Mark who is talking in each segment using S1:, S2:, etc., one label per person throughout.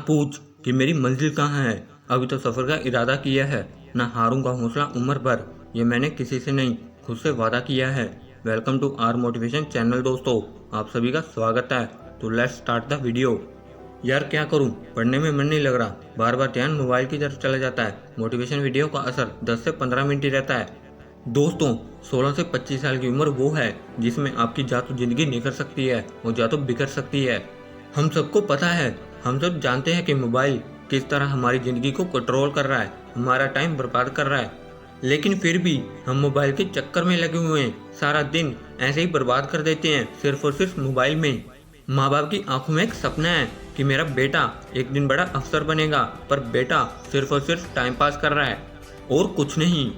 S1: पूछ कि मेरी मंजिल कहाँ है। अभी तो सफ़र का इरादा किया है, ना हारूंगा हौसला उम्र भर। ये मैंने किसी से नहीं, खुद से वादा किया है। Welcome to our motivation channel दोस्तों, आप सभी का स्वागत है। तो लेट्स स्टार्ट द वीडियो। यार क्या करूं, पढ़ने में मन नहीं लग रहा, बार बार ध्यान मोबाइल की तरफ चला जाता है। मोटिवेशन वीडियो का असर 10 से 15 मिनट ही रहता है। दोस्तों, 16 से 25 साल की उम्र वो है जिसमें आपकी या तो जिंदगी निखर सकती है और या तो बिखर सकती है। हम सबको पता है, हम सब जानते हैं कि मोबाइल किस तरह हमारी ज़िंदगी को कंट्रोल कर रहा है, हमारा टाइम बर्बाद कर रहा है। लेकिन फिर भी हम मोबाइल के चक्कर में लगे हुए हैं, सारा दिन ऐसे ही बर्बाद कर देते हैं सिर्फ और सिर्फ मोबाइल में। माँ बाप की आंखों में एक सपना है कि मेरा बेटा एक दिन बड़ा अफसर बनेगा, पर बेटा सिर्फ और सिर्फ टाइम पास कर रहा है और कुछ नहीं।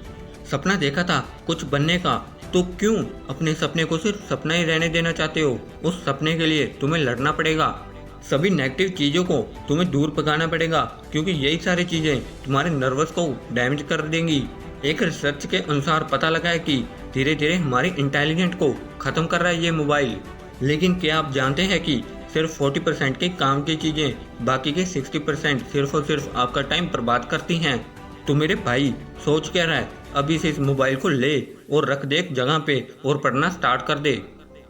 S1: सपना देखा था कुछ बनने का, तो क्यों अपने सपने को सिर्फ सपना ही रहने देना चाहते हो? उस सपने के लिए तुम्हें लड़ना पड़ेगा, सभी नेगेटिव चीज़ों को तुम्हें दूर भगाना पड़ेगा, क्योंकि यही सारी चीज़ें तुम्हारे नर्वस को डैमेज कर देंगी। एक रिसर्च के अनुसार पता लगा है कि धीरे धीरे हमारी इंटेलिजेंट को ख़त्म कर रहा है ये मोबाइल। लेकिन क्या आप जानते हैं कि सिर्फ 40% के काम की चीज़ें बाकी के 60% सिर्फ और सिर्फ आपका टाइम बर्बाद करती हैं? तो मेरे भाई, सोच क्या रहा है? अभी से इस मोबाइल को ले और रख दे एक जगह पे और पढ़ना स्टार्ट कर दे।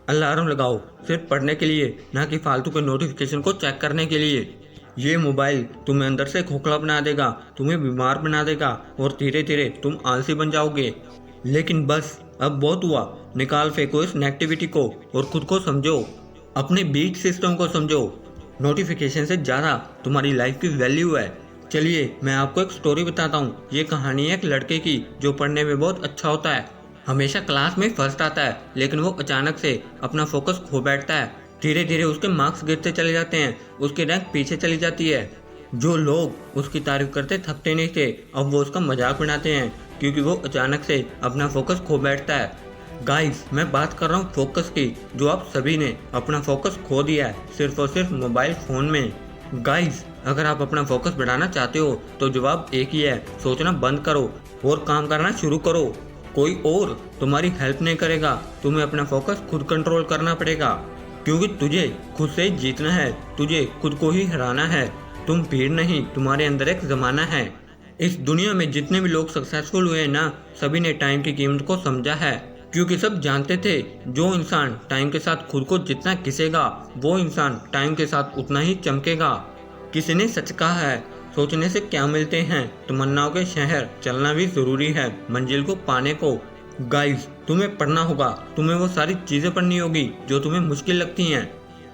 S1: अलार्म लगाओ सिर्फ पढ़ने के लिए, ना कि फालतू के नोटिफिकेशन को चेक करने के लिए। ये मोबाइल तुम्हें अंदर से खोखला बना देगा, तुम्हें बीमार बना देगा और धीरे धीरे तुम आलसी बन जाओगे। लेकिन बस अब बहुत हुआ, निकाल फेंको इस नेगेटिविटी को और खुद को समझो, अपने बीट सिस्टम को समझो। नोटिफिकेशन से ज़्यादा तुम्हारी लाइफ की वैल्यू है। चलिए मैं आपको एक स्टोरी बताता हूँ। ये कहानी है एक लड़के की जो पढ़ने में बहुत अच्छा होता है, हमेशा क्लास में फर्स्ट आता है, लेकिन वो अचानक से अपना फोकस खो बैठता है। धीरे धीरे उसके मार्क्स गिरते चले जाते हैं, उसकी रैंक पीछे चली जाती है। जो लोग उसकी तारीफ करते थकते नहीं थे, अब वो उसका मजाक बनाते हैं, क्योंकि वो अचानक से अपना फोकस खो बैठता है। गाइस, मैं बात कर रहा हूँ फोकस की, जो आप सभी ने अपना फोकस खो दिया है सिर्फ और सिर्फ मोबाइल फ़ोन में। गाइस, अगर आप अपना फोकस बढ़ाना चाहते हो तो जवाब एक ही है, सोचना बंद करो और काम करना शुरू करो। कोई और तुम्हारी हेल्प नहीं करेगा, तुम्हें अपना फोकस खुद कंट्रोल करना पड़ेगा, क्योंकि तुझे खुद से जीतना है, तुझे खुद को ही हराना है। तुम भीड़ नहीं, तुम्हारे अंदर एक ज़माना है। इस दुनिया में जितने भी लोग सक्सेसफुल हुए हैं ना, सभी ने टाइम की कीमत को समझा है, क्योंकि सब जानते थे जो इंसान टाइम के साथ खुद को जितना घिसेगा, वो इंसान टाइम के साथ उतना ही चमकेगा। किसी ने सच कहा है, सोचने से क्या मिलते हैं, तमन्नाओं के शहर चलना भी जरूरी है मंजिल को पाने को। गाइस, तुम्हें पढ़ना होगा, तुम्हें वो सारी चीज़ें पढ़नी होगी जो तुम्हें मुश्किल लगती हैं।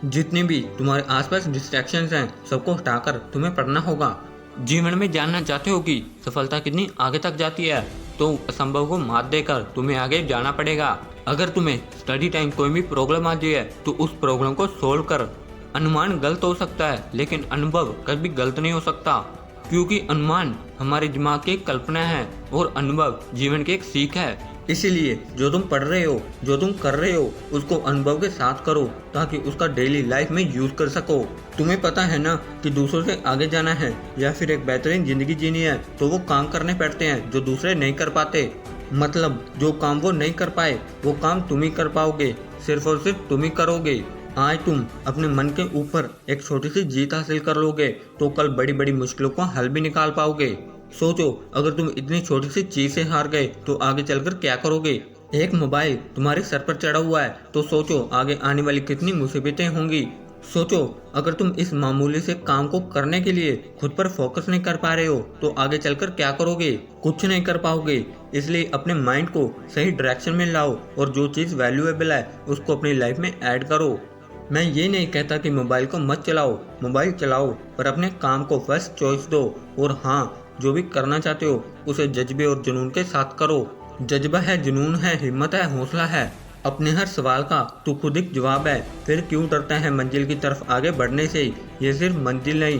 S1: जितने भी तुम्हारे आसपास डिस्ट्रैक्शंस हैं, सबको हटाकर तुम्हें पढ़ना होगा। जीवन में जानना चाहते हो कि सफलता कितनी आगे तक जाती है, तो असंभव को मात देकर तुम्हें आगे जाना पड़ेगा। अगर तुम्हें स्टडी टाइम कोई भी प्रॉब्लम आती है तो उस प्रॉब्लम को सोल्व कर। अनुमान गलत हो सकता है, लेकिन अनुभव कभी गलत नहीं हो सकता, क्योंकि अनुमान हमारे दिमाग की एक कल्पना है और अनुभव जीवन की एक सीख है। इसीलिए जो तुम पढ़ रहे हो, जो तुम कर रहे हो, उसको अनुभव के साथ करो, ताकि उसका डेली लाइफ में यूज कर सको। तुम्हें पता है ना कि दूसरों से आगे जाना है या फिर एक बेहतरीन जिंदगी जीनी है, तो वो काम करने पड़ते हैं जो दूसरे नहीं कर पाते। मतलब जो काम वो नहीं कर पाए, वो काम तुम ही कर पाओगे, सिर्फ और सिर्फ तुम ही करोगे। आज तुम अपने मन के ऊपर एक छोटी सी जीत हासिल कर लोगे तो कल बड़ी बड़ी मुश्किलों का हल भी निकाल पाओगे। सोचो, अगर तुम इतनी छोटी सी चीज से हार गए तो आगे चलकर क्या करोगे? एक मोबाइल तुम्हारे सर पर चढ़ा हुआ है तो सोचो आगे आने वाली कितनी मुसीबतें होंगी। सोचो, अगर तुम इस मामूली से काम को करने के लिए खुद पर फोकस नहीं कर पा रहे हो तो आगे चलकर क्या करोगे? कुछ नहीं कर पाओगे। इसलिए अपने माइंड को सही डायरेक्शन में लाओ और जो चीज़ वैल्यूएबल है उसको अपनी लाइफ में ऐड करो। मैं ये नहीं कहता कि मोबाइल को मत चलाओ, मोबाइल चलाओ, पर अपने काम को फर्स्ट चॉइस दो। और हाँ, जो भी करना चाहते हो उसे जज्बे और जुनून के साथ करो। जज्बा है, जुनून है, हिम्मत है, हौसला है। अपने हर सवाल का तू खुद एक जवाब है। फिर क्यों डरता है मंजिल की तरफ आगे बढ़ने से? ये सिर्फ मंजिल नहीं,